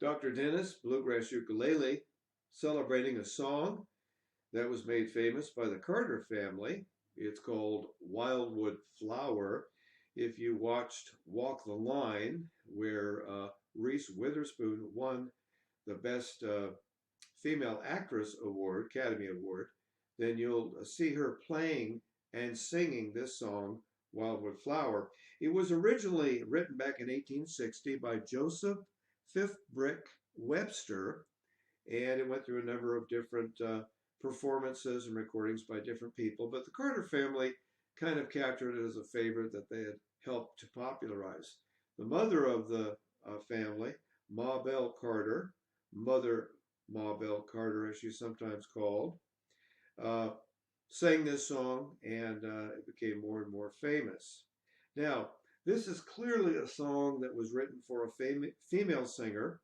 Dr. Dennis, Bluegrass Ukulele, celebrating a song that was made famous by the Carter family. It's called Wildwood Flower. If you watched Walk the Line, where Reese Witherspoon won the Best Female Actress Award, Academy Award, then you'll see her playing and singing this song, Wildwood Flower. It was originally written back in 1860 by Joseph Phibrick Webster, and it went through a number of different performances and recordings by different people. But the Carter family kind of captured it as a favorite that they had helped to popularize. The mother of the family, Ma Bell Carter, Mother Ma Bell Carter, as she's sometimes called, uh, sang this song, and it became more and more famous. Now, this is clearly a song that was written for a female singer,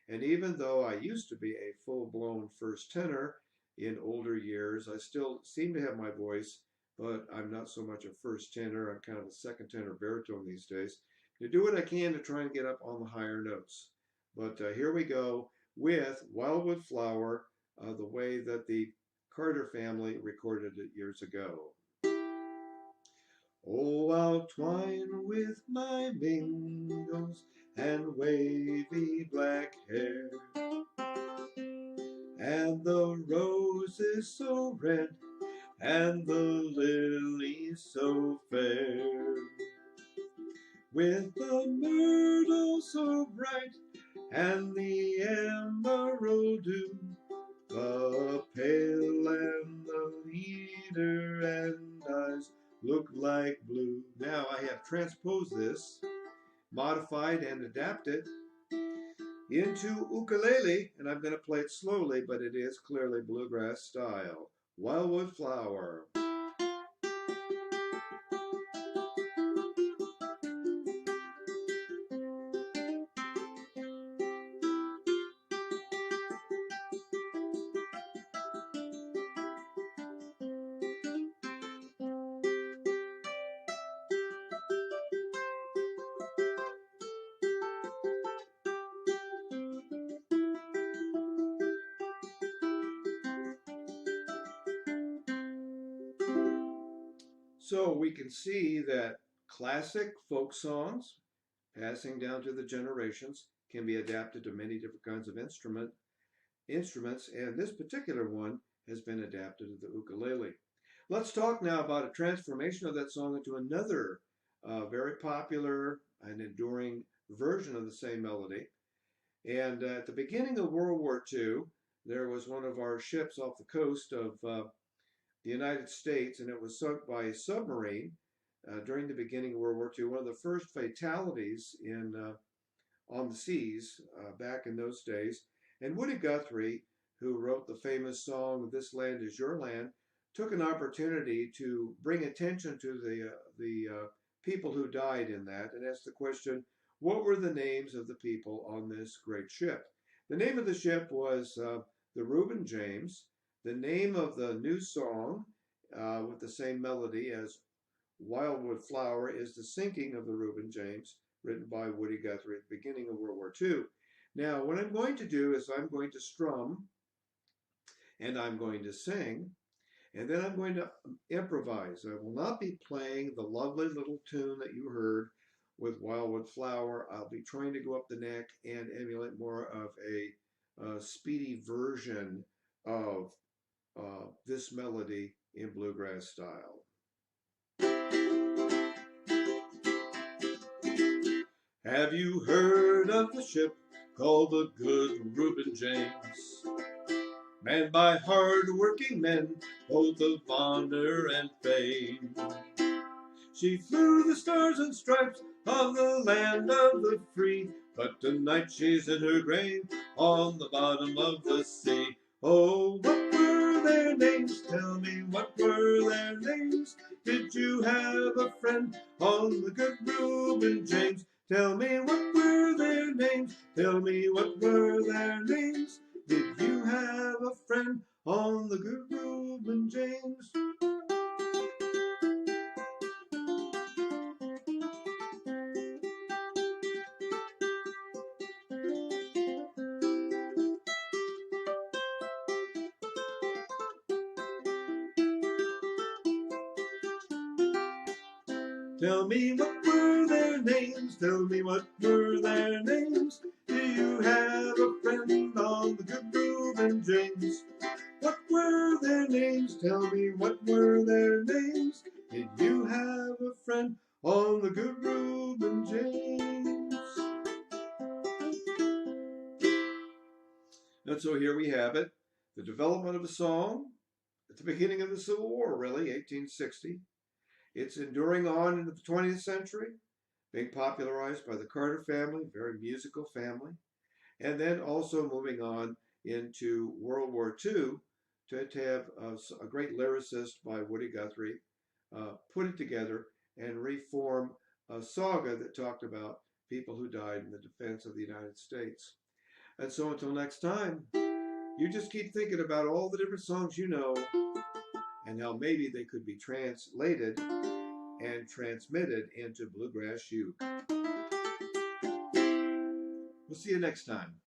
and even though I used to be a full-blown first tenor in older years, I still seem to have my voice, but I'm not so much a first tenor. I'm kind of a second tenor baritone these days. To do what I can to try and get up on the higher notes. But here we go with Wildwood Flower, the way that the Carter family recorded it years ago. Oh, I'll twine with my mingles and wavy black hair, and the rose is so red, and the lily so fair, with the myrtle so bright, and the emerald dew, the pale and the leader and eyes look like blue. Now I have transposed this, modified and adapted into ukulele, and I'm going to play it slowly, but it is clearly bluegrass style. Wildwood Flower. So we can see that classic folk songs, passing down to the generations, can be adapted to many different kinds of instruments, and this particular one has been adapted to the ukulele. Let's talk now about a transformation of that song into another very popular and enduring version of the same melody. And at the beginning of World War II, there was one of our ships off the coast of the United States, and it was sunk by a submarine during the beginning of World War II. One of the first fatalities on the seas back in those days. And Woody Guthrie, who wrote the famous song "This Land Is Your Land," took an opportunity to bring attention to the people who died in that, and asked the question, what were the names of the people on this great ship? The name of the ship was the Reuben James. The name of the new song with the same melody as Wildwood Flower is The Sinking of the Reuben James, written by Woody Guthrie at the beginning of World War II. Now, what I'm going to do is I'm going to strum, and I'm going to sing, and then I'm going to improvise. I will not be playing the lovely little tune that you heard with Wildwood Flower. I'll be trying to go up the neck and emulate more of a speedy version of this melody in bluegrass style. Have you heard of the ship called the good Reuben James? Manned by hard-working men, both of honor and fame. She flew the stars and stripes of the land of the free, but tonight she's in her grave on the bottom of the sea. Oh, what were their names? Tell me, what were their names? Did you have a friend on the good Reuben James? Tell me, what were their names? Tell me, what were their names? Did you have a friend on the good Reuben James? Tell me what were their names? Tell me what were their names? Do you have a friend on the good Reuben James? What were their names? Tell me what were their names? Did you have a friend on the good Reuben James? And so here we have it, the development of a song at the beginning of the Civil War, really, 1860. It's enduring on into the 20th century, being popularized by the Carter family, very musical family, and then also moving on into World War II to have a great lyricist by Woody Guthrie put it together and reform a saga that talked about people who died in the defense of the United States. And so until next time, you just keep thinking about all the different songs you know and how maybe they could be translated and transmitted into Bluegrass Uke. We'll see you next time.